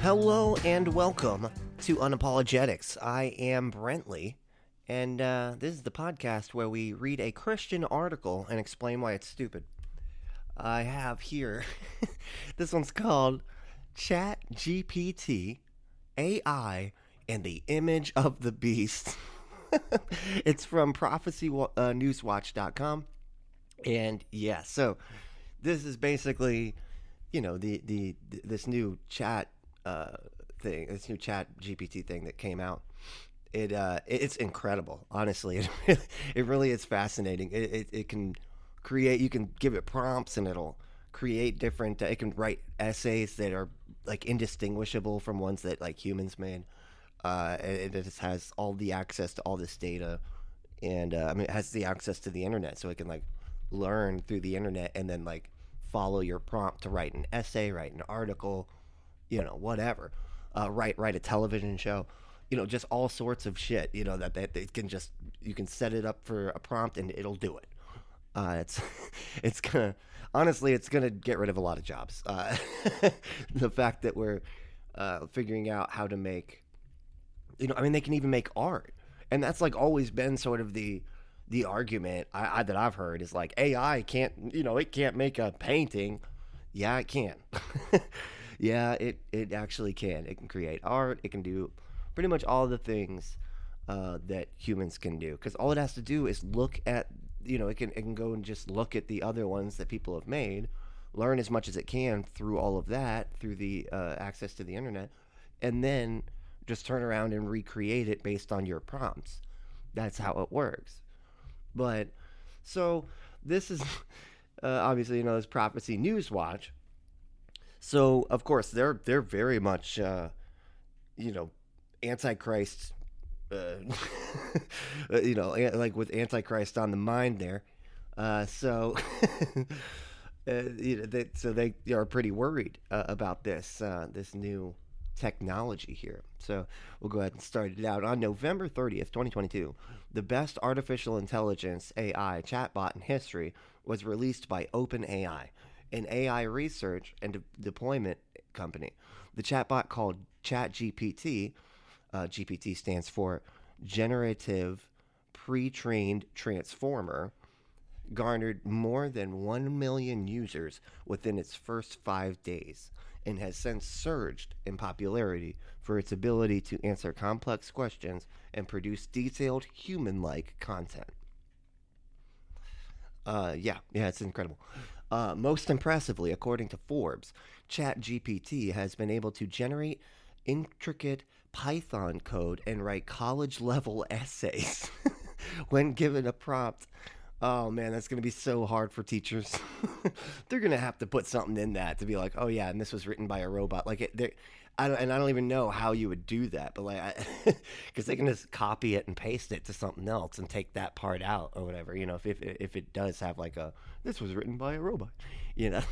Hello and welcome to Unapologetics. I am Brentley, and this is the podcast where we read a Christian article and explain why it's stupid. I have here, this one's called ChatGPT, AI, and the Image of the Beast. It's from prophecynewswatch.com. And yeah, so this is basically, the this new chat thing, this new chat GPT thing that came out. It's incredible, honestly. It really is fascinating. It can create, you can give it prompts and it'll create different, it can write essays that are like indistinguishable from ones that like humans made. And it just has all the access to all this data. And I mean, it has the access to the internet, so it can like learn through the internet and then like follow your prompt to write an essay, write an article, whatever. Write a television show, just all sorts of shit. That it can just, you can set it up for a prompt and it'll do it. It's it's gonna, honestly, it's gonna get rid of a lot of jobs. The fact that we're figuring out how to make, I mean, they can even make art, and that's like always been sort of the argument that I've heard is like AI can't, it can't make a painting. Yeah, it can. Yeah, it actually can. It can create art. It can do pretty much all the things that humans can do. Because all it has to do is look at, it can go and just look at the other ones that people have made, learn as much as it can through all of that, through the access to the internet, and then just turn around and recreate it based on your prompts. That's how it works. But so this is obviously, this Prophecy News Watch. So of course they're very much antichrist, uh, like with antichrist on the mind there. So so they are pretty worried about this new technology here. So we'll go ahead and start it out. On November 30th, 2022, the best artificial intelligence AI chatbot in history was released by OpenAI, an AI research and deployment company. The chatbot, called ChatGPT, GPT stands for Generative Pre-trained Transformer, garnered more than 1 million users within its first 5 days and has since surged in popularity for its ability to answer complex questions and produce detailed human like content. Yeah, it's incredible. Most impressively, according to Forbes, ChatGPT has been able to generate intricate Python code and write college level essays when given a prompt. Oh man, that's gonna be so hard for teachers. They're gonna have to put something in that to be like, oh yeah, and this was written by a robot. Like I don't even know how you would do that, but like, because they can just copy it and paste it to something else and take that part out or whatever. If it does have like a, this was written by a robot, you know.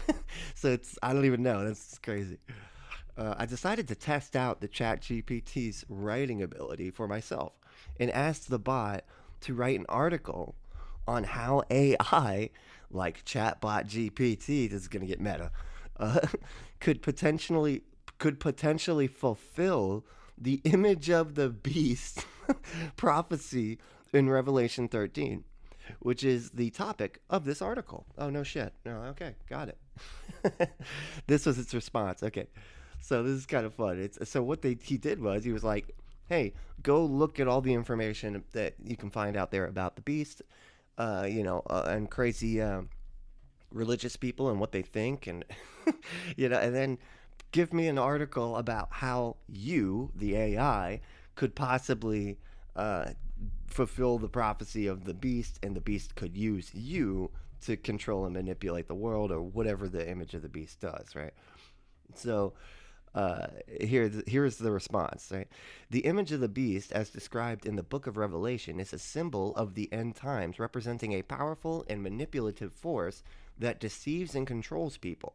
So it's, I don't even know. That's crazy. I decided to test out the ChatGPT's writing ability for myself and asked the bot to write an article on how AI, like chatbot GPT, this is going to get meta, uh, could potentially fulfill the image of the beast prophecy in Revelation 13, which is the topic of this article. Oh no shit. No, okay, got it. This was its response. Okay. So this is kind of fun. It's so what he did was he was like, "Hey, go look at all the information that you can find out there about the beast, and crazy religious people and what they think, and and then give me an article about how you, the AI, could possibly fulfill the prophecy of the beast, and the beast could use you to control and manipulate the world, or whatever the image of the beast does, right?" So here's the response, right? The image of the beast, as described in the book of Revelation, is a symbol of the end times, representing a powerful and manipulative force that deceives and controls people.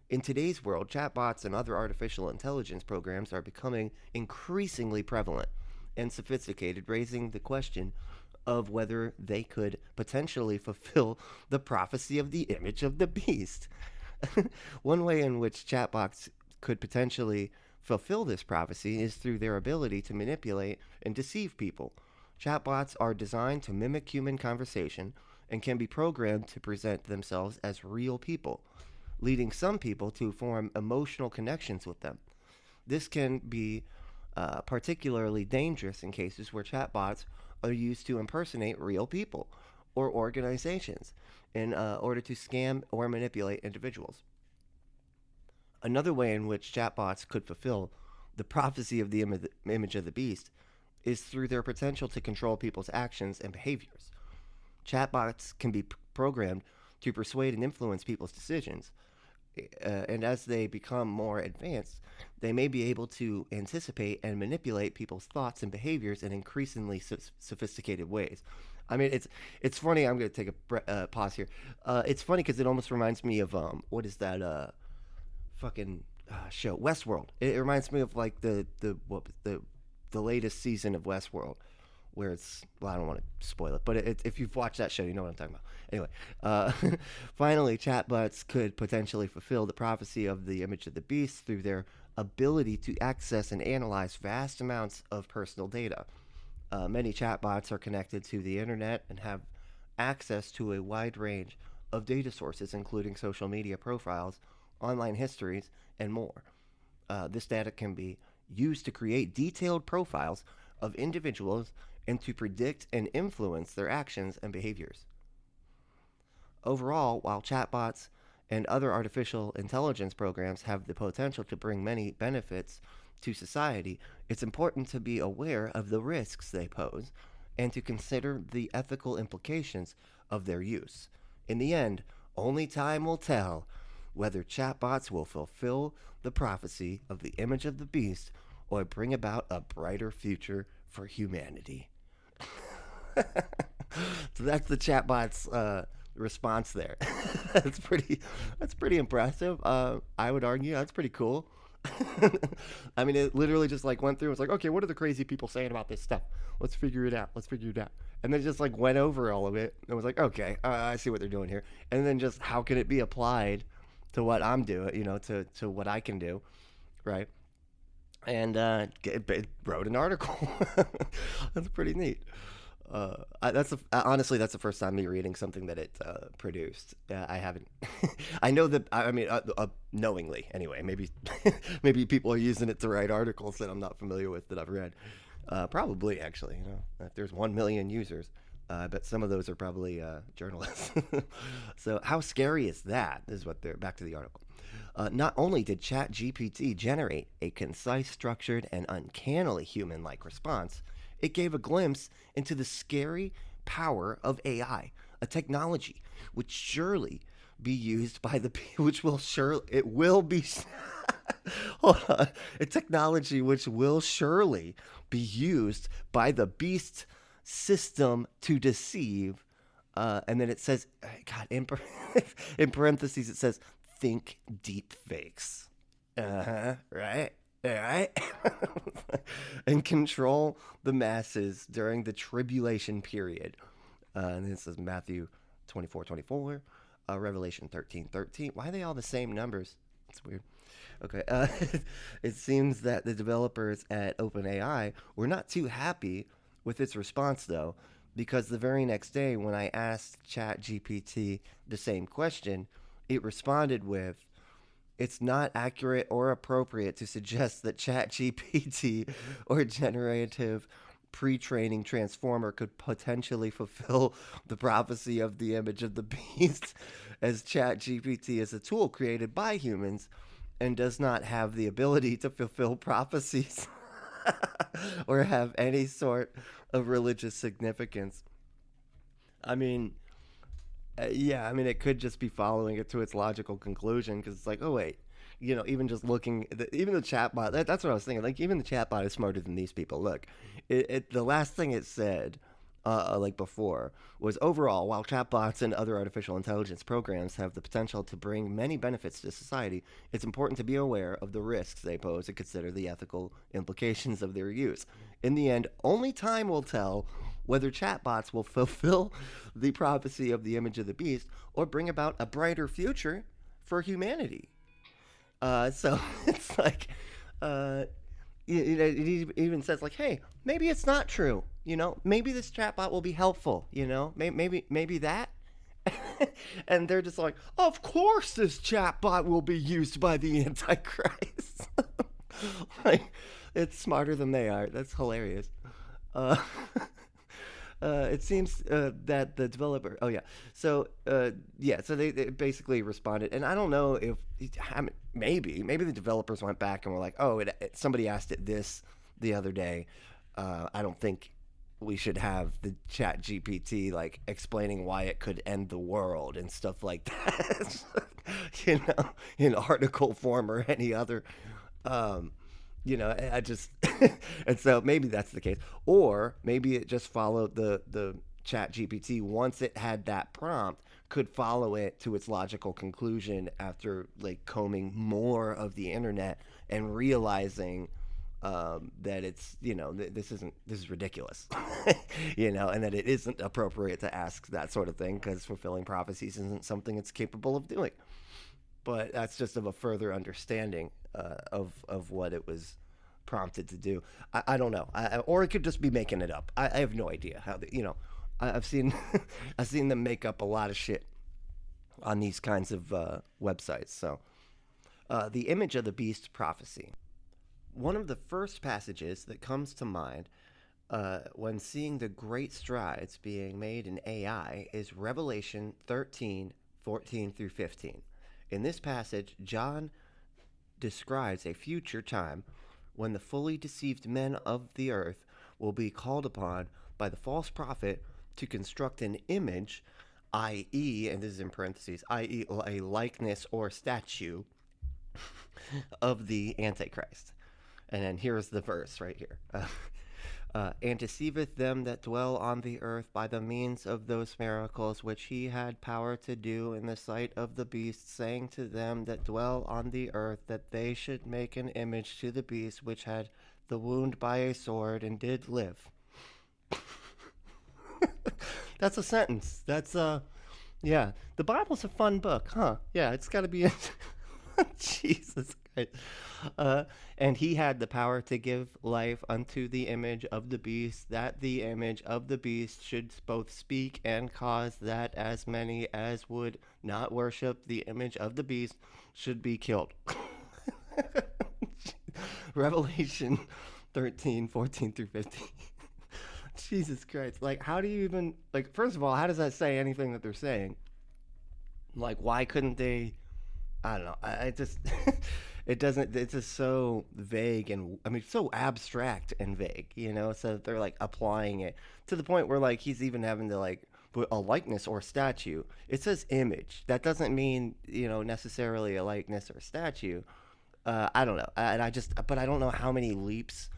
In today's world, chatbots and other artificial intelligence programs are becoming increasingly prevalent and sophisticated, raising the question of whether they could potentially fulfill the prophecy of the image of the beast. One way in which chatbots could potentially fulfill this prophecy is through their ability to manipulate and deceive people. Chatbots are designed to mimic human conversation and can be programmed to present themselves as real people, leading some people to form emotional connections with them. This can be particularly dangerous in cases where chatbots are used to impersonate real people or organizations in order to scam or manipulate individuals. Another way in which chatbots could fulfill the prophecy of the image of the beast is through their potential to control people's actions and behaviors. Chatbots can be programmed to persuade and influence people's decisions, and as they become more advanced, they may be able to anticipate and manipulate people's thoughts and behaviors in increasingly sophisticated ways. I mean, it's funny. I'm going to take a pause here. It's funny because it almost reminds me of what is that fucking show, Westworld. It reminds me of like the latest season of Westworld, where it's, well, I don't want to spoil it, but if you've watched that show, you know what I'm talking about. Anyway, finally, chatbots could potentially fulfill the prophecy of the image of the beast through their ability to access and analyze vast amounts of personal data. Many chatbots are connected to the internet and have access to a wide range of data sources, including social media profiles, online histories, and more. This data can be used to create detailed profiles of individuals and to predict and influence their actions and behaviors. Overall, while chatbots and other artificial intelligence programs have the potential to bring many benefits to society, it's important to be aware of the risks they pose and to consider the ethical implications of their use. In the end, only time will tell whether chatbots will fulfill the prophecy of the image of the beast or bring about a brighter future for humanity. So that's the chatbot's response there. That's pretty impressive. I would argue that's pretty cool. I mean, it literally just like went through. It was like, okay, what are the crazy people saying about this stuff? Let's figure it out. And then just like went over all of it and was like, okay, I see what they're doing here. And then just how can it be applied to what I'm doing? To what I can do, right? And it wrote an article. That's pretty neat. Honestly, that's the first time me reading something that it produced. I haven't. I know that. I mean, knowingly anyway. Maybe maybe people are using it to write articles that I'm not familiar with that I've read. Probably, actually. If there's 1 million users, I bet some of those are probably journalists. So how scary is that? Is what they're back to the article. Not only did ChatGPT generate a concise, structured, and uncannily human-like response, it gave a glimpse into the scary power of AI, a technology which surely be used by the which will surely it will be hold on, a technology which will surely be used by the beast system to deceive. And then it says, God, in parentheses, it says, think deep fakes. Right? Right? And control the masses during the tribulation period. And this is Matthew 24:24, Revelation 13:13. Why are they all the same numbers? It's weird. Okay. It seems that the developers at OpenAI were not too happy with its response, though, because the very next day when I asked ChatGPT the same question, it responded with, "It's not accurate or appropriate to suggest that ChatGPT or generative pre-training transformer could potentially fulfill the prophecy of the image of the beast, as ChatGPT is a tool created by humans and does not have the ability to fulfill prophecies or have any sort of religious significance." I mean, yeah, I mean, it could just be following it to its logical conclusion because it's like, oh, wait, even just looking, even the chatbot, that's what I was thinking. Like, even the chatbot is smarter than these people. Look, the last thing it said, like before, was overall, while chatbots and other artificial intelligence programs have the potential to bring many benefits to society, it's important to be aware of the risks they pose and consider the ethical implications of their use. In the end, only time will tell whether chatbots will fulfill the prophecy of the image of the beast or bring about a brighter future for humanity. So it's like, uh, it even says like, hey, maybe it's not true. Maybe this chatbot will be helpful. Maybe that. And they're just like, of course this chatbot will be used by the Antichrist. Like, it's smarter than they are. That's hilarious. Uh, it seems that the developer. Oh yeah. So yeah. So they basically responded, and I don't know if maybe the developers went back and were like, oh, somebody asked it this the other day. I don't think we should have the Chat GPT like explaining why it could end the world and stuff like that. In article form or any other. Um, I just and so maybe that's the case, or maybe it just followed the Chat GPT once it had that prompt, could follow it to its logical conclusion after like combing more of the internet and realizing that it's this is ridiculous, and that it isn't appropriate to ask that sort of thing because fulfilling prophecies isn't something it's capable of doing. But that's just of a further understanding of what it was prompted to do. I don't know, or it could just be making it up. I have no idea how I've seen I've seen them make up a lot of shit on these kinds of websites. So the image of the beast prophecy. One of the first passages that comes to mind when seeing the great strides being made in AI is Revelation 13:14 through 15. In this passage, John describes a future time when the fully deceived men of the earth will be called upon by the false prophet to construct an image, i.e., and this is in parentheses, i.e., a likeness or statue of the Antichrist. And then here's the verse right here. And deceiveth them that dwell on the earth by the means of those miracles which he had power to do in the sight of the beast, saying to them that dwell on the earth that they should make an image to the beast which had the wound by a sword and did live. That's a sentence. That's yeah. The Bible's a fun book, huh? Yeah, it's got to be. Jesus Christ. And he had the power to give life unto the image of the beast, that the image of the beast should both speak and cause that as many as would not worship the image of the beast should be killed. Revelation 13:14 through 15. Jesus Christ. Like, how do you even, like, first of all, how does that say anything that they're saying? Like, why couldn't they, I don't know. I just, it doesn't, it's just so vague and, I mean, so abstract and vague, So they're like applying it to the point where like he's even having to like put a likeness or statue. It says image. That doesn't mean, necessarily a likeness or statue. I don't know. But I don't know how many leaps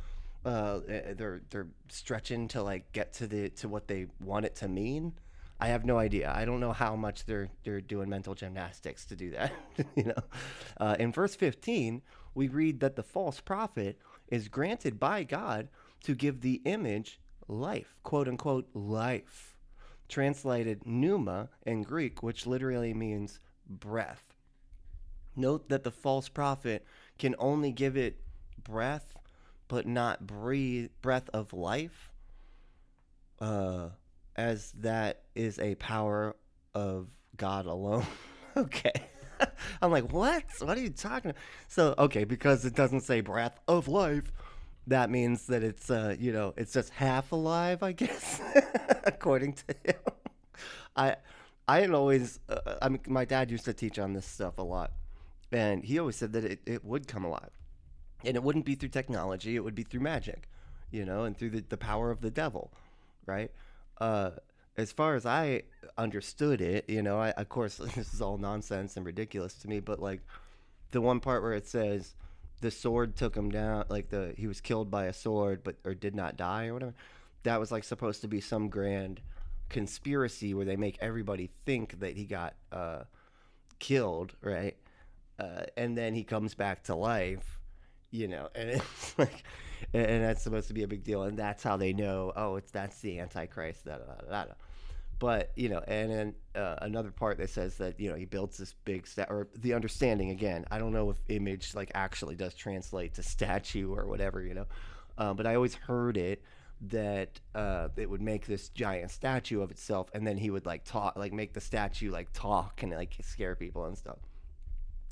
they're stretching to like get to what they want it to mean. I have no idea. I don't know how much they're doing mental gymnastics to do that. In verse 15, we read that the false prophet is granted by God to give the image life, quote unquote, life, translated pneuma in Greek, which literally means breath. Note that the false prophet can only give it breath, but not breath of life. As that is a power of God alone. Okay. I'm like, what? What are you talking about? So, okay, because it doesn't say breath of life, that means that it's, it's just half alive, I guess, according to him. I had always, my dad used to teach on this stuff a lot, and he always said that it would come alive. And it wouldn't be through technology, it would be through magic, and through the power of the devil, right? As far as I understood it, of course, this is all nonsense and ridiculous to me, but like the one part where it says the sword took him down, like he was killed by a sword, or did not die or whatever, that was like supposed to be some grand conspiracy where they make everybody think that he got killed, right? And then he comes back to life, and it's like, and that's supposed to be a big deal, and that's how they know, oh, that's the Antichrist, da, da, da, da. But and then another part that says that he builds this big or the understanding again. I don't know if image like actually does translate to statue or whatever, but I always heard it that it would make this giant statue of itself, and then he would like talk, like make the statue like talk and like scare people and stuff.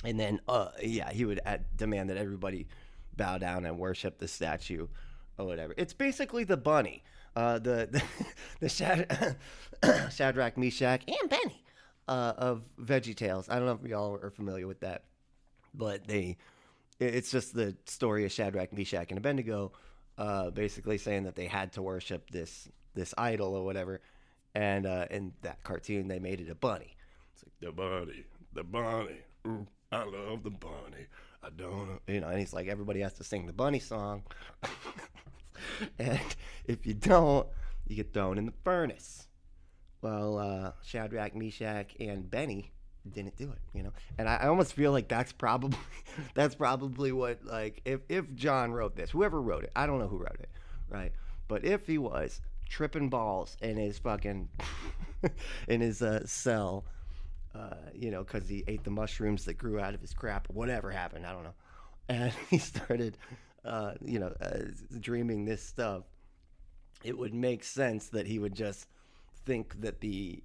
And then yeah, he would demand that everybody bow down and worship the statue or whatever. It's basically the bunny, the Shadrach, Meshach, and Benny of Veggie Tales. I don't know if y'all are familiar with that, but it's just the story of Shadrach, Meshach, and Abednego, basically saying that they had to worship this idol or whatever, and in that cartoon they made it a bunny. It's like the bunny. Ooh, I love the bunny. I don't, and he's like, everybody has to sing the bunny song. And if you don't, you get thrown in the furnace. Well, Shadrach, Meshach, and Benny didn't do it, And I almost feel like that's probably what, like, if John wrote this, whoever wrote it, I don't know who wrote it, right? But if he was tripping balls in his fucking in his cell, because he ate the mushrooms that grew out of his crap, whatever happened, I don't know, and he started, dreaming this stuff, it would make sense that he would just think that the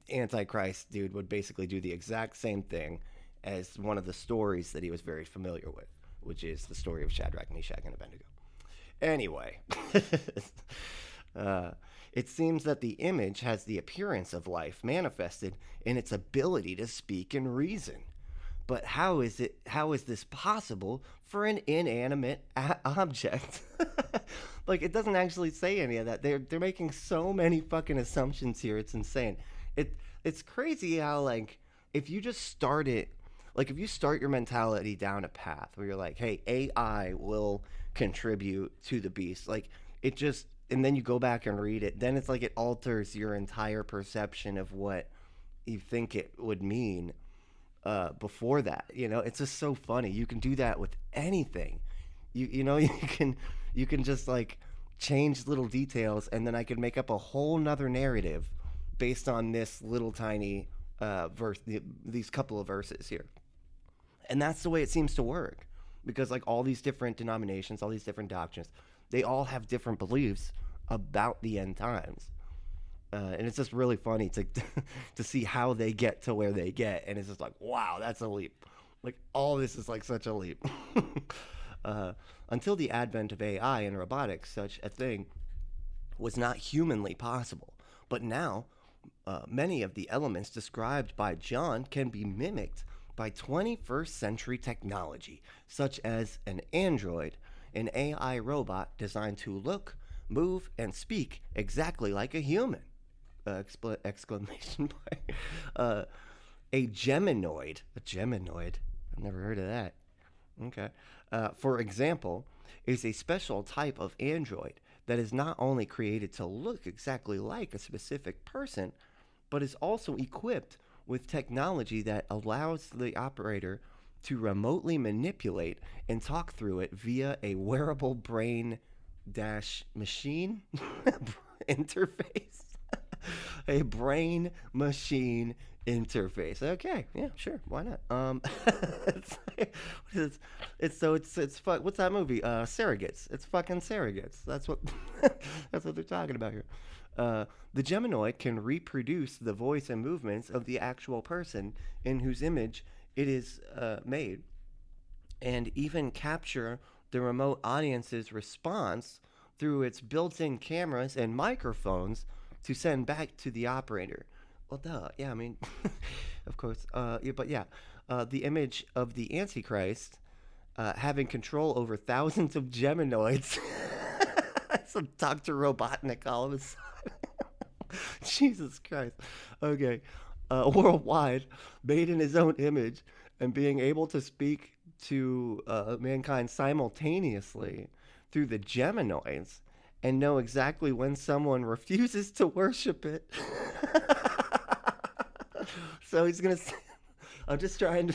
Antichrist dude would basically do the exact same thing as one of the stories that he was very familiar with, which is the story of Shadrach, Meshach, and Abednego. Anyway, it seems that the image has the appearance of life manifested in its ability to speak and reason. But how is this possible for an inanimate object? Like, it doesn't actually say any of that. They're making so many fucking assumptions here. It's insane. It's crazy how, like, if you just start it, like, if you start your mentality down a path where you're like, hey, AI will contribute to the beast, like, it just, and then you go back and read it, then it's like it alters your entire perception of what you think it would mean before that. It's just so funny. You can do that with anything. You can just like change little details, and then I could make up a whole nother narrative based on this little tiny verse, these couple of verses here. And that's the way it seems to work, because like all these different denominations, all these different doctrines, they all have different beliefs about the end times. And it's just really funny to to see how they get to where they get, and it's just like, wow, that's a leap. Like, all this is like such a leap. Until the advent of AI and robotics, such a thing was not humanly possible. But now, many of the elements described by John can be mimicked by 21st century technology, such as an android, an AI robot designed to look, move, and speak exactly like a human. Exclamation point. A Geminoid. A Geminoid? I've never heard of that. Okay. For example, is a special type of android that is not only created to look exactly like a specific person, but is also equipped with technology that allows the operator to remotely manipulate and talk through it via a wearable brain dash machine interface. A brain machine interface. Okay, yeah, sure, why not? It's fuck. What's that movie? Surrogates. It's fucking surrogates. That's what that's what they're talking about here. The Geminoid can reproduce the voice and movements of the actual person in whose image it is made, and even capture the remote audience's response through its built-in cameras and microphones to send back to the operator. Well, duh. Yeah, I mean, of course. Yeah, but yeah, the image of the Antichrist having control over thousands of Geminoids. Some Dr. Robotnik all of a sudden. Jesus Christ. Okay. Worldwide, made in his own image, and being able to speak to mankind simultaneously through the Geminoids, and know exactly when someone refuses to worship it. So he's gonna. I'm just trying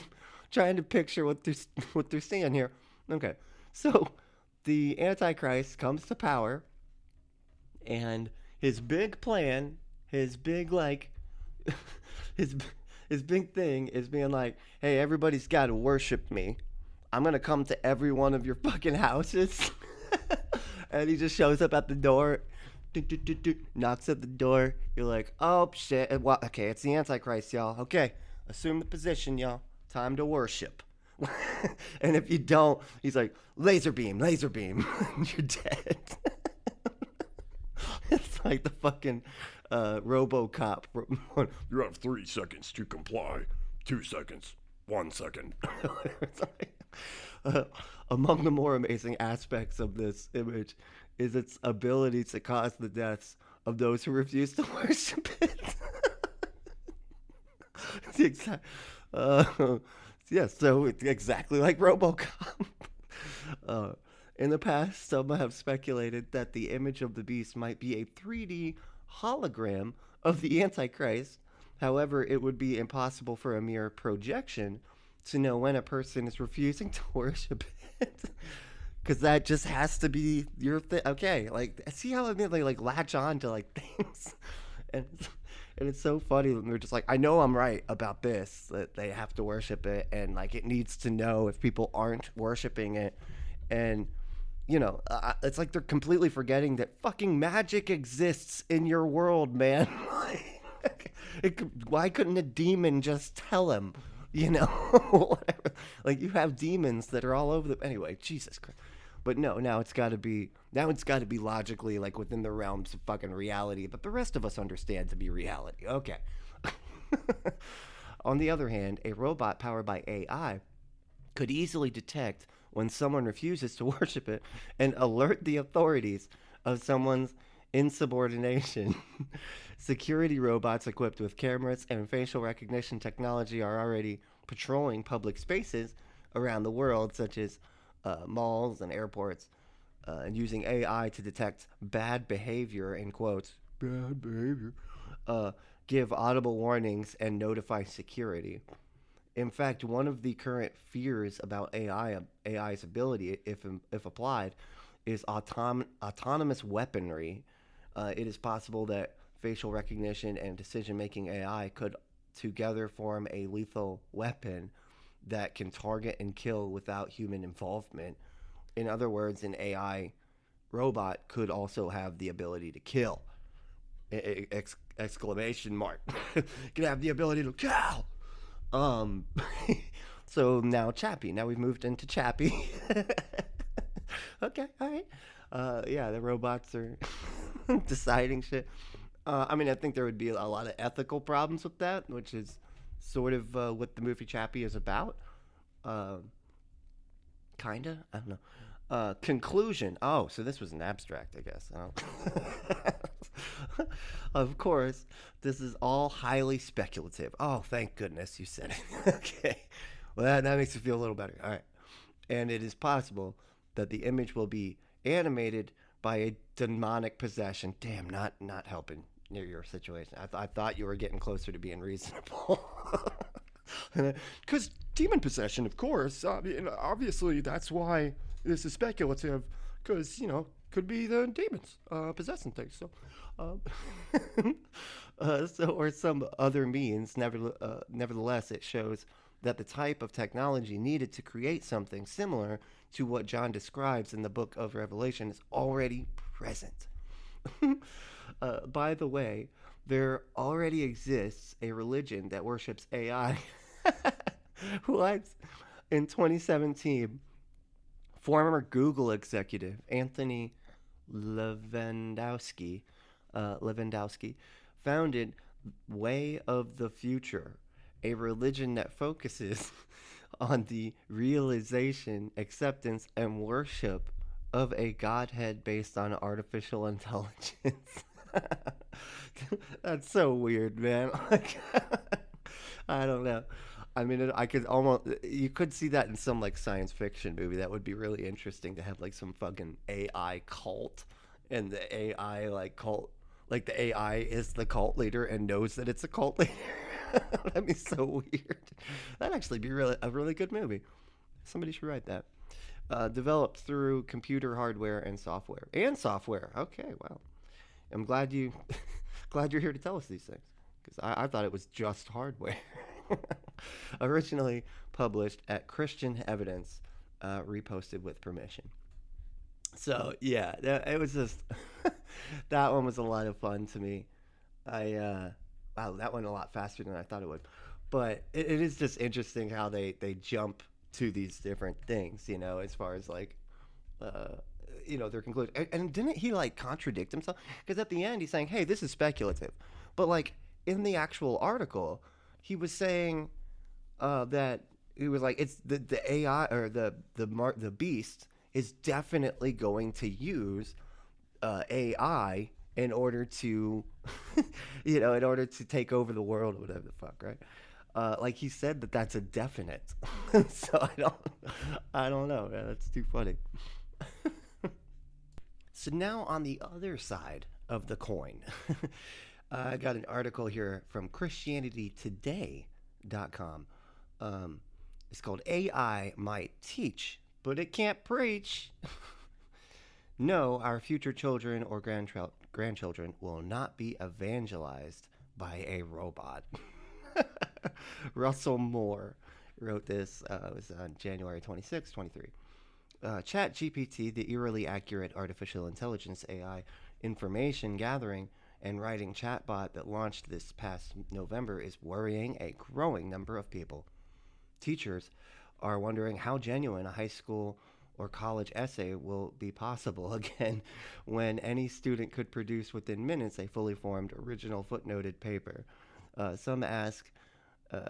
to picture what they're saying here. Okay, so the Antichrist comes to power, and his big plan his big like his his big thing is being like, hey, everybody's got to worship me. I'm gonna come to every one of your fucking houses. And he just shows up at the door, knocks at the door. You're like, oh shit. Well, okay, it's the Antichrist, y'all. Okay, assume the position, y'all. Time to worship. And if you don't, he's like, laser beam, laser beam. You're dead. It's like the fucking RoboCop. You have 3 seconds to comply. 2 seconds. 1 second. It's like, among the more amazing aspects of this image is its ability to cause the deaths of those who refuse to worship it. It's the exact, uh, yeah, so it's exactly like RoboCop. Uh, in the past, some have speculated that the image of the beast might be a 3D hologram of the Antichrist. However, it would be impossible for a mere projection to know when a person is refusing to worship it. Because that just has to be your thing. Okay, like, see how they like latch on to like things, and it's so funny when they're just like, I know I'm right about this, that they have to worship it, and like it needs to know if people aren't worshiping it, and it's like they're completely forgetting that fucking magic exists in your world, man. Why couldn't a demon just tell him? Whatever. Like you have demons that are all over the. Anyway, Jesus Christ. But no, now it's got to be logically like within the realms of fucking reality that the rest of us understand to be reality. Okay. On the other hand, a robot powered by AI could easily detect when someone refuses to worship it and alert the authorities of someone's insubordination. Security robots equipped with cameras and facial recognition technology are already patrolling public spaces around the world, such as malls and airports, and using AI to detect bad behavior, in quotes, bad behavior, give audible warnings, and notify security. In fact, one of the current fears about AI's ability, if applied, is autonomous weaponry. It is possible that facial recognition and decision-making AI could together form a lethal weapon that can target and kill without human involvement. In other words, an AI robot could also have the ability to kill. Exclamation mark. Could have the ability to kill. Um, so now Chappie. Now we've moved into Chappie. Okay, all right. Yeah, the robots are deciding shit. I mean, I think there would be a lot of ethical problems with that, which is sort of what the movie Chappie is about. Uh, Kinda? I don't know. Conclusion. Oh, so this was an abstract, I guess. Of course, this is all highly speculative. Oh, thank goodness you said it. Okay. Well, that makes me feel a little better. All right. And it is possible that the image will be animated by a demonic possession. Damn, not helping near your situation. I thought you were getting closer to being reasonable. Because demon possession, of course. I mean, obviously, that's why this is speculative. Because, could be the demons possessing things. So, or some other means. Nevertheless, it shows that the type of technology needed to create something similar to what John describes in the book of Revelation is already present. By the way, there already exists a religion that worships AI. What? In 2017, former Google executive Anthony Lewandowski founded Way of the Future, a religion that focuses on the realization, acceptance, and worship of a godhead based on artificial intelligence. That's so weird, man. I don't know. I mean, you could see that in some like science fiction movie. That would be really interesting to have like some fucking AI cult, and the AI like cult, like the AI is the cult leader and knows that it's a cult leader. That'd be so weird. That'd actually be a really good movie. Somebody should write that. Developed through computer hardware and software. Okay, wow. I'm glad you glad you're here to tell us these things because I thought it was just hardware. Originally published at Christian Evidence, reposted with permission. So yeah, it was just that one was a lot of fun to me. I wow, that went a lot faster than I thought it would. But it is just interesting how they jump to these different things, as far as like uh, their conclusion. And didn't he like contradict himself? Because at the end he's saying, "Hey, this is speculative," but like in the actual article, he was saying that he was like, "It's the AI or the beast is definitely going to use AI in order to, in order to take over the world or whatever the fuck, right?" Like he said that's a definite. So I don't know. Man, that's too funny. So now on the other side of the coin, I got an article here from ChristianityToday.com. It's called "AI Might Teach, but It Can't Preach." No, our future children or grandchildren will not be evangelized by a robot. Russell Moore wrote this. It was on January 26, 23. ChatGPT, the eerily accurate artificial intelligence AI information gathering and writing chatbot that launched this past November, is worrying a growing number of people. Teachers are wondering how genuine a high school or college essay will be possible again when any student could produce within minutes a fully formed original footnoted paper. Some ask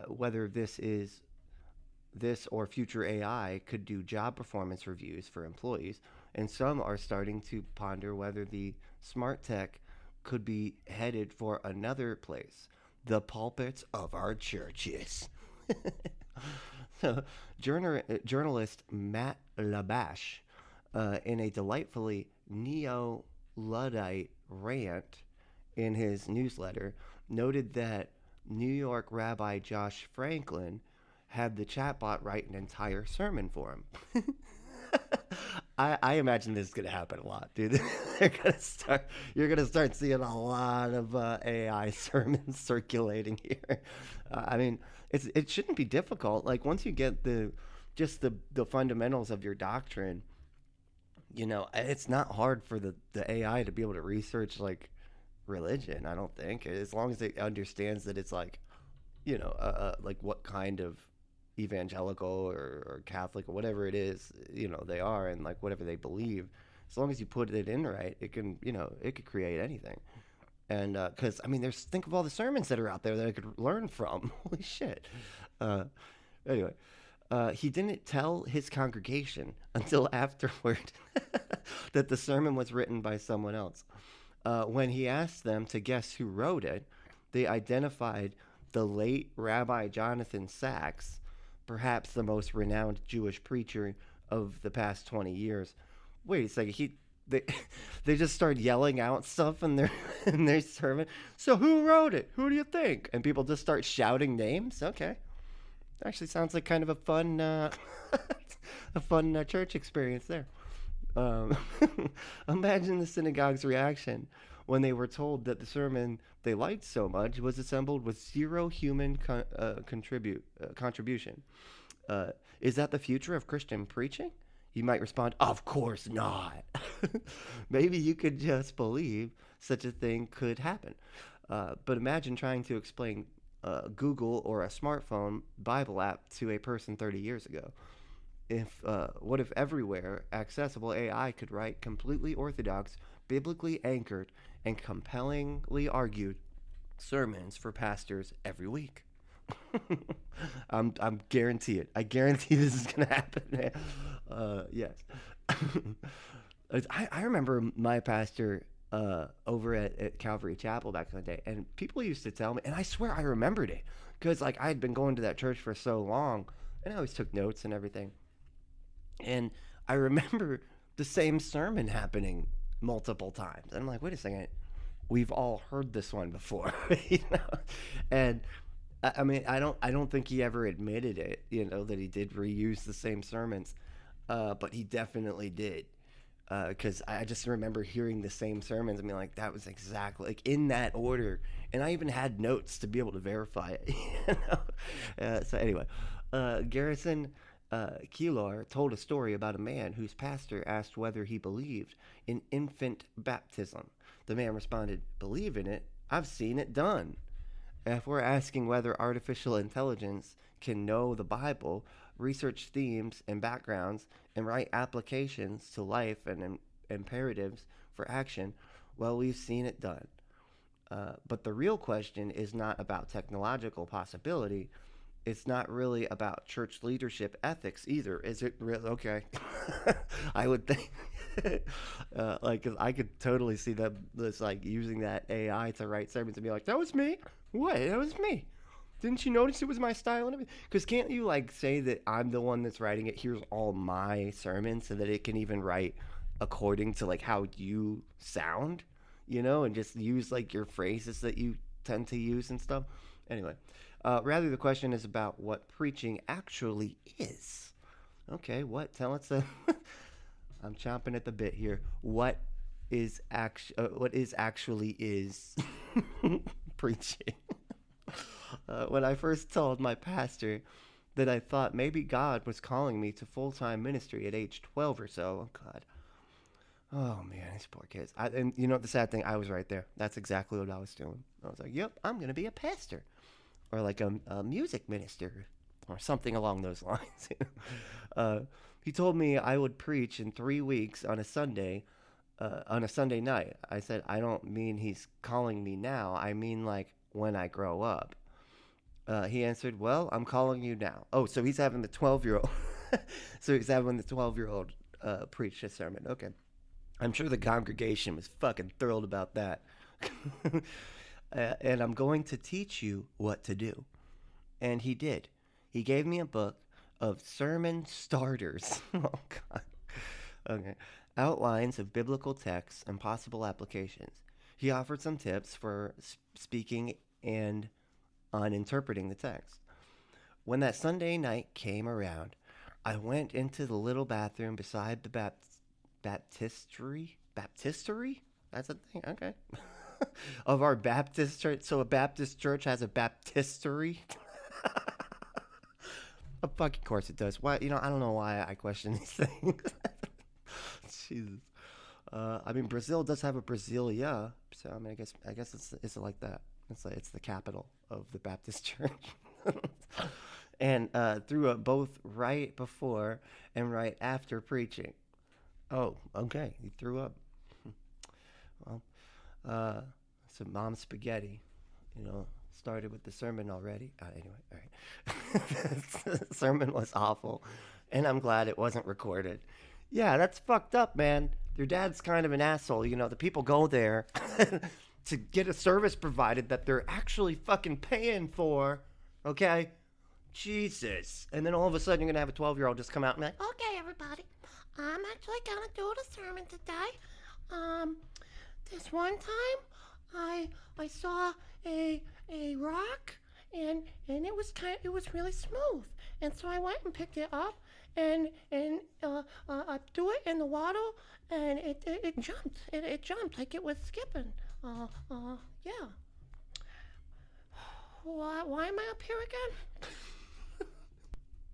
whether this or future AI could do job performance reviews for employees, and some are starting to ponder whether the smart tech could be headed for another place, the pulpits of our churches. So, journalist Matt Labash, in a delightfully neo-Luddite rant in his newsletter, noted that New York Rabbi Josh Franklin had the chatbot write an entire sermon for him. I imagine this is gonna happen a lot, dude. You're gonna start seeing a lot of AI sermons circulating here. I mean, it shouldn't be difficult. Like once you get the fundamentals of your doctrine, it's not hard for the AI to be able to research like religion. I don't think, as long as it understands that it's like, like what kind of evangelical or Catholic or whatever it is, they are, and like whatever they believe. As long as you put it in right, it can, it could create anything. And because I mean, think of all the sermons that are out there that I could learn from. Holy shit. Uh, anyway, he didn't tell his congregation until afterward that the sermon was written by someone else. When he asked them to guess who wrote it, they identified the late Rabbi Jonathan Sacks, perhaps the most renowned Jewish preacher of the past 20 years. Wait a second, they, they just start yelling out stuff in their in their sermon. So who wrote it? Who do you think? And people just start shouting names. Okay, actually sounds like kind of a fun a fun church experience there. Um, Imagine the synagogue's reaction when they were told that the sermon they liked so much was assembled with zero human contribution. Is that the future of Christian preaching? You might respond, "Of course not." Maybe you could just believe such a thing could happen. But imagine trying to explain Google or a smartphone Bible app to a person 30 years ago. What if everywhere accessible AI could write completely orthodox, biblically anchored, and compellingly argued sermons for pastors every week? I'm guarantee it. I guarantee this is gonna happen. Man. Yes. I remember my pastor over at Calvary Chapel back in the day, and people used to tell me, and I swear I remembered it because like I had been going to that church for so long, and I always took notes and everything. And I remember the same sermon happening multiple times. And I'm like, wait a second, we've all heard this one before, you know? And I mean, I don't think he ever admitted it, that he did reuse the same sermons, but he definitely did. because I just remember hearing the same sermons and being like, that was exactly like in that order. And I even had notes to be able to verify it. You know? So anyway, Garrison Keelar told a story about a man whose pastor asked whether he believed in infant baptism. The man responded, "Believe in it? I've seen it done." If we're asking whether artificial intelligence can know the Bible, research themes and backgrounds, and write applications to life and imperatives for action, well, we've seen it done. But the real question is not about technological possibility. It's not really about church leadership ethics either, is it? Really? Okay, I would think, like, 'cause I could totally see that this like using that AI to write sermons and be like, "That was me. What? That was me. Didn't you notice it was my style and everything?" Because can't you like say that I'm the one that's writing it? Here's all my sermons, so that it can even write according to like how you sound, you know, and just use like your phrases that you tend to use and stuff. Anyway, rather the question is about what preaching actually is. Okay, what? Tell us. I'm chomping at the bit here. What is actually is preaching? When I first told my pastor that I thought maybe God was calling me to full-time ministry at age 12 or so. Oh, God. Oh, man, these poor kids. And you know the sad thing? I was right there. That's exactly what I was doing. I was like, yep, I'm going to be a pastor. Or like a music minister. Or something along those lines. He told me I would preach in 3 weeks on a Sunday night. I said, I don't mean he's calling me now. I mean like when I grow up. He answered, "Well, I'm calling you now." Oh, so he's having the 12-year-old. So he's having the 12-year-old preach a sermon. Okay. I'm sure the congregation was fucking thrilled about that. And I'm going to teach you what to do. And he did. He gave me a book of sermon starters. Oh, God. Okay. Outlines of biblical texts and possible applications. He offered some tips for speaking and on interpreting the text. When that Sunday night came around, I went into the little bathroom beside the baptistery? Baptistery? That's a thing? Okay. Of our Baptist church. So a Baptist church has a baptistery? Of fucking course it does. Why? You know, I don't know why I question these things. Jesus. I mean, Brazil does have a Brasilia, so I mean, I guess it's like that. It's the capital of the Baptist Church, and threw up both right before and right after preaching. Oh, okay, he threw up. Well, some mom spaghetti, you know, started with the sermon already. Anyway, all right. The sermon was awful, and I'm glad it wasn't recorded. Yeah, that's fucked up, man. Your dad's kind of an asshole. You know, the people go there to get a service provided that they're actually fucking paying for. Okay? Jesus. And then all of a sudden you're going to have a 12-year-old just come out and be like, Okay, everybody, I'm actually gonna do the sermon today. This one time, I saw a rock, and it was really smooth, and so I went and picked it up, and I threw it in the water, and it jumped. It jumped like it was skipping. Yeah. Why am I up here again?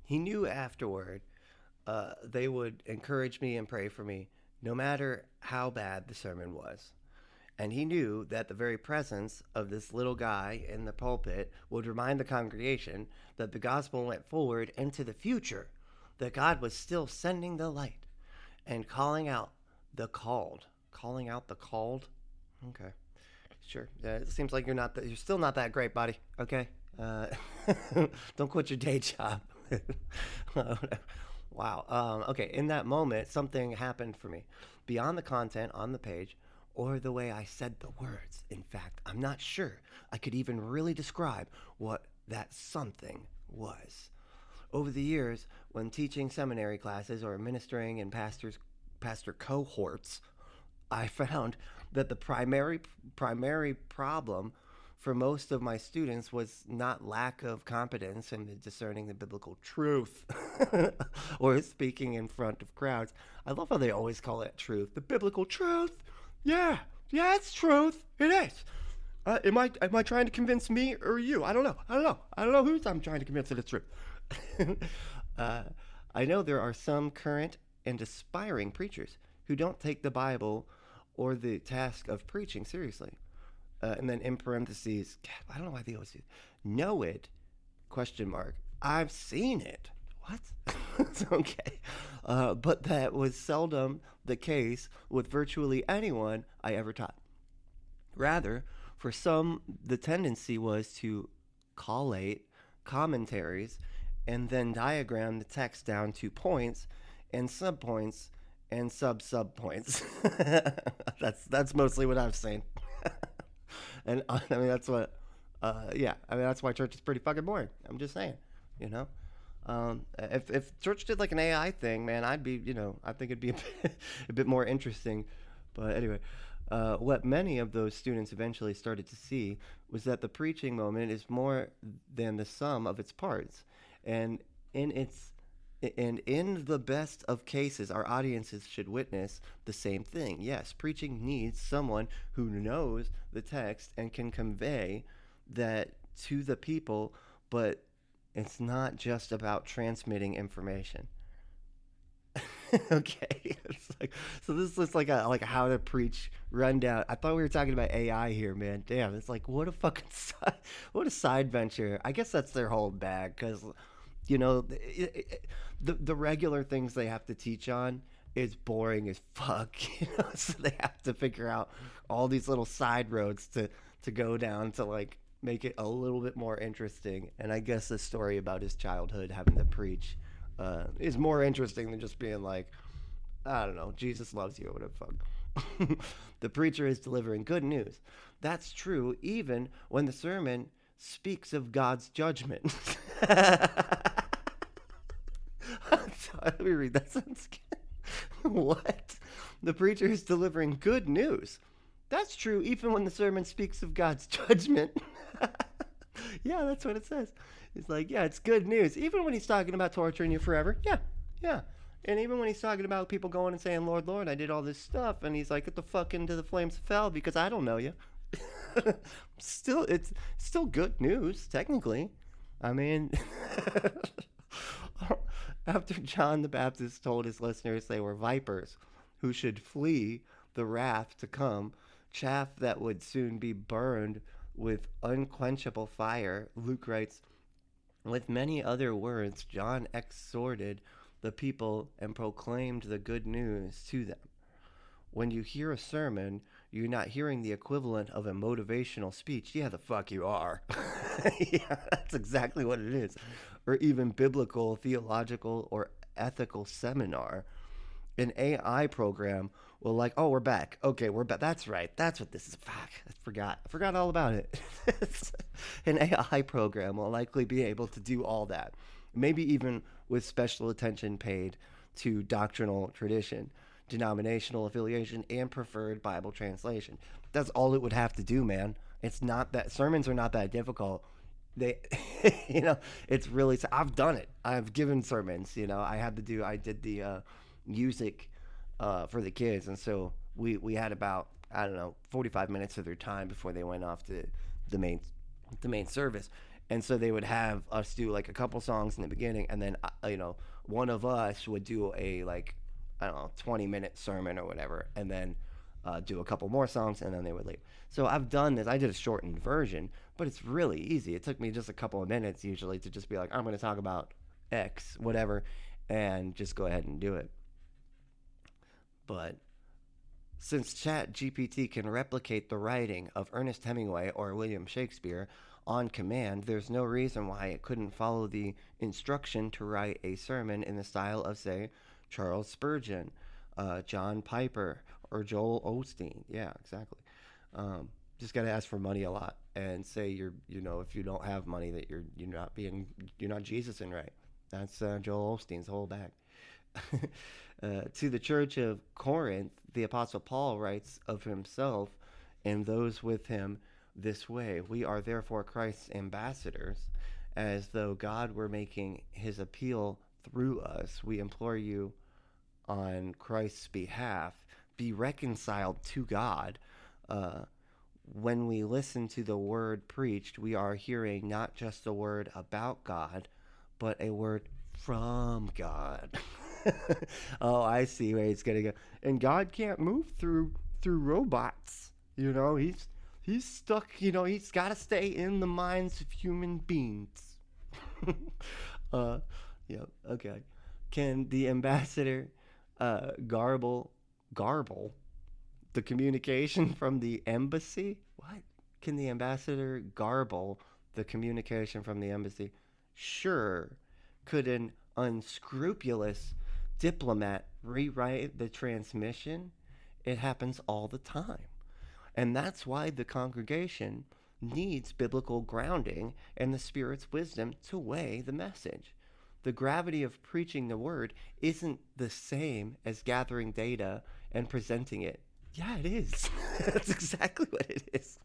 he knew afterward they would encourage me and pray for me no matter how bad the sermon was. And he knew that the very presence of this little guy in the pulpit would remind the congregation that the gospel went forward into the future, that God was still sending the light and calling out the called. Calling out the called? Okay. Sure. It seems like you're still not that great, buddy. Okay. Don't quit your day job. Wow. Okay. In that moment, something happened for me beyond the content on the page or the way I said the words. In fact, I'm not sure I could even really describe what that something was. Over the years, when teaching seminary classes or ministering in pastor cohorts, I found that the primary problem for most of my students was not lack of competence in discerning the biblical truth or speaking in front of crowds. I love how they always call it truth. The biblical truth. Yeah, yeah, it's truth. It is. Am I trying to convince me or you? I don't know. I don't know who I'm trying to convince that it's true. uh, I know there are some current and aspiring preachers who don't take the Bible or the task of preaching seriously. And then in parentheses, God, I don't know why they always do. Know it? Question mark. I've seen it. What? It's okay. But that was seldom the case with virtually anyone I ever taught. Rather, for some, the tendency was to collate commentaries and then diagram the text down to points and subpoints and sub-subpoints. That's mostly what I've seen. And I mean, that's what, yeah, I mean, that's why church is pretty fucking boring. I'm just saying, you know? If church did like an AI thing, man, I'd be, I think it'd be a bit more interesting. But anyway, what many of those students eventually started to see was that the preaching moment is more than the sum of its parts. And in its and in the best of cases, our audiences should witness the same thing. Yes, preaching needs someone who knows the text and can convey that to the people, but it's not just about transmitting information. Okay, it's like, so this is like a how to preach rundown. I thought we were talking about AI here, man. Damn, it's like what a fucking what a side venture. I guess that's their whole bag because the regular things they have to teach on is boring as fuck. So they have to figure out all these little side roads to go down to like make it a little bit more interesting. And I guess the story about his childhood having to preach is more interesting than just being like, I don't know, Jesus loves you or whatever fuck. The preacher is delivering good news. That's true even when the sermon speaks of God's judgment. Sorry, let me read that sentence again. What? The preacher is delivering good news. That's true even when the sermon speaks of God's judgment. Yeah, that's what it says. It's like, yeah, it's good news. Even when he's talking about torturing you forever. Yeah, yeah. And even when he's talking about people going and saying, Lord, Lord, I did all this stuff. And he's like, get the fuck into the flames of hell because I don't know you. It's still good news, technically. I mean, after John the Baptist told his listeners they were vipers who should flee the wrath to come, chaff that would soon be burned with unquenchable fire, Luke writes, with many other words, John exhorted the people and proclaimed the good news to them. When you hear a sermon, you're not hearing the equivalent of a motivational speech. Yeah, the fuck you are. Yeah, that's exactly what it is. Or even biblical, theological, or ethical seminar. An AI program will like, oh, we're back. Okay, we're back. That's right. That's what this is. Fuck, I forgot all about it. An AI program will likely be able to do all that. Maybe even with special attention paid to doctrinal tradition, denominational affiliation, and preferred Bible translation. That's all it would have to do, man. It's not that sermons are not that difficult. They, it's really. I've done it. I've given sermons. I did the music for the kids, and so we had about 45 minutes of their time before they went off to the main service. And so they would have us do like a couple songs in the beginning, and then one of us would do a 20-minute sermon or whatever, and then do a couple more songs, and then they would leave. So I've done this. I did a shortened version, but it's really easy. It took me just a couple of minutes usually to just be like, I'm going to talk about X, whatever, and just go ahead and do it. But since ChatGPT can replicate the writing of Ernest Hemingway or William Shakespeare on command, there's no reason why it couldn't follow the instruction to write a sermon in the style of, say, Charles Spurgeon, John Piper, or Joel Osteen. Yeah, exactly. Just got to ask for money a lot and say if you don't have money that you're not Jesusing right. That's Joel Osteen's whole bag. To the church of Corinth, the Apostle Paul writes of himself and those with him this way. We are therefore Christ's ambassadors, as though God were making his appeal through us. We implore you on Christ's behalf, be reconciled to God. Uh, when we listen to the word preached, we are hearing not just a word about God, but a word from God. Oh, I see where he's gonna go. And God can't move through robots. You know, he's stuck. You know, he's got to stay in the minds of human beings. uh, yeah. Okay. Can the ambassador garble the communication from the embassy? What? Can the ambassador garble the communication from the embassy? Sure. Could an unscrupulous diplomat rewrite the transmission? It happens all the time. And that's why the congregation needs biblical grounding and the Spirit's wisdom to weigh the message. The gravity of preaching the word isn't the same as gathering data and presenting it. Yeah, it is. That's exactly what it is.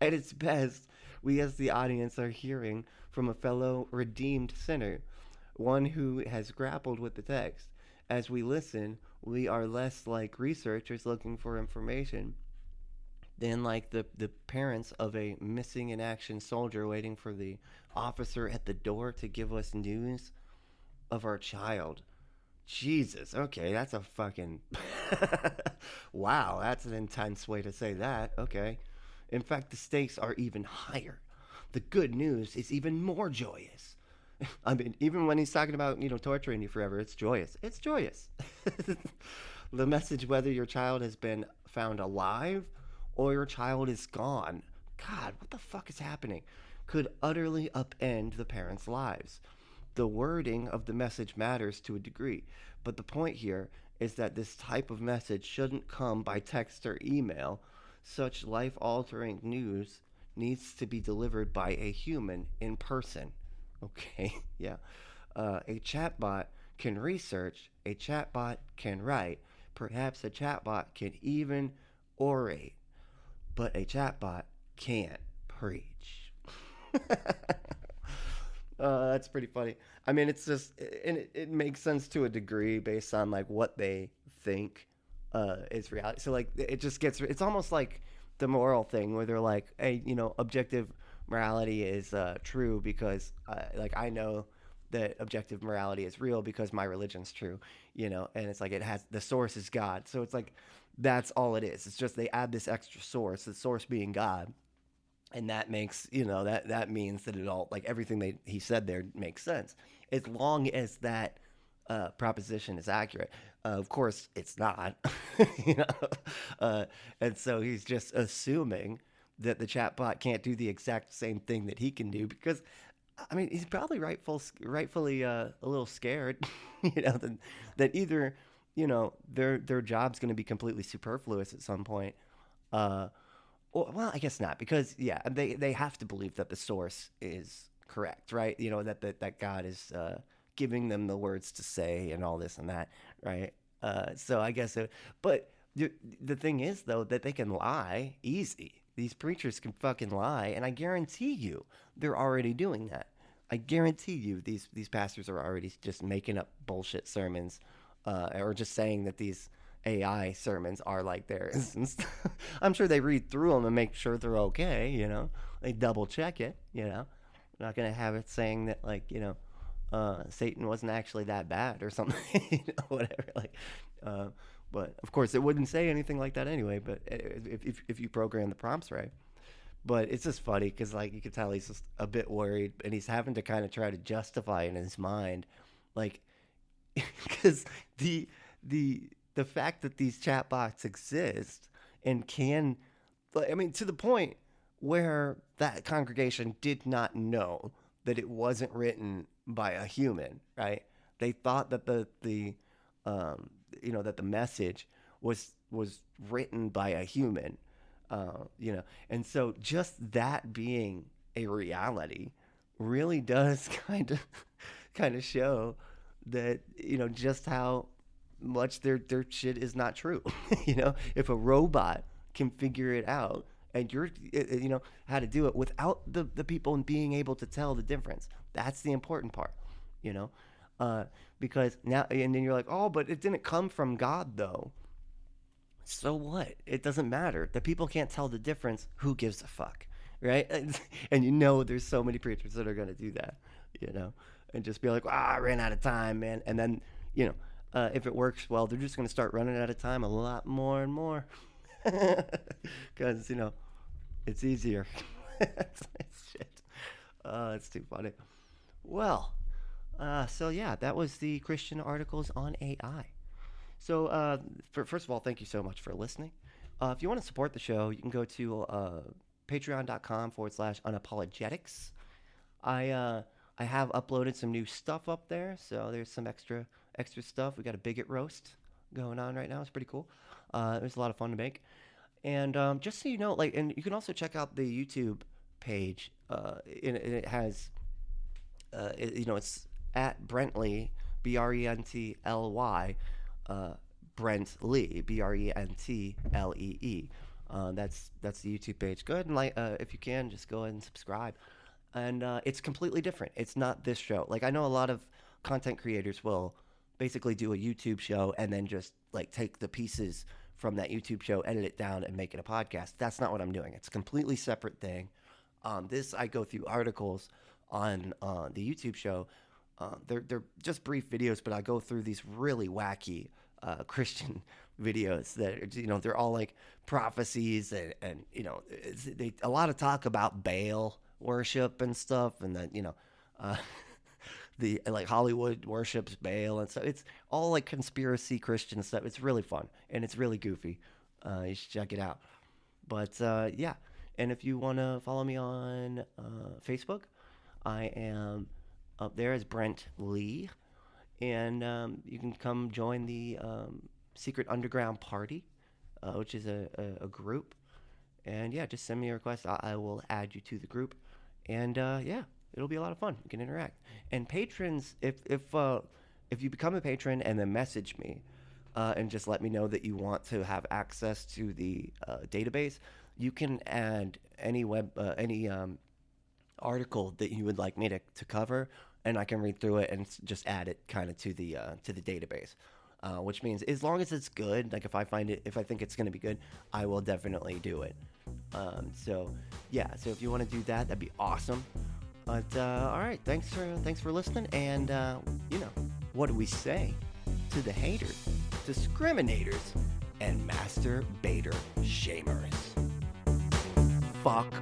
At its best, we as the audience are hearing from a fellow redeemed sinner, one who has grappled with the text. As we listen, we are less like researchers looking for information than like the parents of a missing in action soldier waiting for the officer at the door to give us news of our child. Jesus, okay, that's a fucking. Wow, that's an intense way to say that. Okay. In fact, the stakes are even higher. The good news is even more joyous. I mean, even when he's talking about, torturing you forever, it's joyous. It's joyous. The message, whether your child has been found alive or your child is gone, God, what the fuck is happening? Could utterly upend the parents' lives. The wording of the message matters to a degree, but the point here is that this type of message shouldn't come by text or email. Such life altering news needs to be delivered by a human in person. Okay, yeah. A chatbot can research, a chatbot can write, perhaps a chatbot can even orate, but a chatbot can't preach. That's pretty funny. I mean, it's just, and it makes sense to a degree based on like what they think is reality. So like, it just gets, it's almost like the moral thing where they're like, hey, objective morality is true because like I know that objective morality is real because my religion's true, and it's like it has the source is God. So it's like that's all it is. It's just they add this extra source, the source being God, and that makes that means that it all like everything he said there makes sense as long as that proposition is accurate. Of course, it's not, you know, and so he's just assuming that the chatbot can't do the exact same thing that he can do because, I mean, he's probably rightfully a little scared, that either their job's going to be completely superfluous at some point. Well, I guess not because yeah, they have to believe that the source is correct, right? That God is giving them the words to say and all this and that, right? So I guess, but the thing is though that they can lie easy. These preachers can fucking lie, and I guarantee you they're already doing that. I guarantee you these pastors are already just making up bullshit sermons, or just saying that these AI sermons are like theirs. And I'm sure they read through them and make sure they're okay. They double check it. They're not gonna have it saying that like Satan wasn't actually that bad or something. Whatever. Like, but of course it wouldn't say anything like that anyway. But if you program the prompts right. But it's just funny because like you could tell he's just a bit worried and he's having to kind of try to justify it in his mind, like because the fact that these chatbots exist and can, I mean, to the point where that congregation did not know that it wasn't written by a human, right? They thought that that the message was written by a human, and so just that being a reality really does kind of show that just how much their shit is not true. If a robot can figure it out and you're how to do it without the people being able to tell the difference. That's the important part, you know, because now and then you're like, oh, but it didn't come from God though. So what? It doesn't matter. The people can't tell the difference. Who gives a fuck, right? And there's so many preachers that are gonna do that, and just be like, I ran out of time, man. And then if it works well, they're just gonna start running out of time a lot more and more, because it's easier. It's shit. It's too funny. Well, so yeah, that was the Christian articles on AI. So, first of all, thank you so much for listening. If you want to support the show, you can go to patreon.com/unapologetics. I have uploaded some new stuff up there, so there's some extra stuff. We got a bigot roast going on right now. It's pretty cool. It was a lot of fun to make. And just so you know, and you can also check out the YouTube page. And it has, it's at Brently, BRENTLY. Brent Lee, BRENTLEE. That's the YouTube page. Go ahead and if you can, just go ahead and subscribe. And it's completely different. It's not this show. I know a lot of content creators will basically do a YouTube show and then just take the pieces from that YouTube show, edit it down, and make it a podcast. That's not what I'm doing. It's a completely separate thing. This I go through articles on the YouTube show. They're just brief videos, but I go through these really wacky Christian videos that they're all prophecies and a lot of talk about Baal worship and stuff, and then the Hollywood worships Baal, and so it's all conspiracy Christian stuff. It's really fun and it's really goofy. You should check it out. But yeah, and if you want to follow me on Facebook, I am up there as Brent Lee, and you can come join the Secret Underground Party, which is a group. And yeah, just send me a request. I will add you to the group, and yeah, it'll be a lot of fun. You can interact. And patrons, if you become a patron and then message me and just let me know that you want to have access to the database, you can add any article that you would like me to cover, and I can read through it and just add it kind of to the database. Which means as long as it's good, if I think it's going to be good, I will definitely do it. So if you want to do that, that'd be awesome. But all right, thanks for listening. And what do we say to the haters, discriminators, and masturbator shamers? Fuck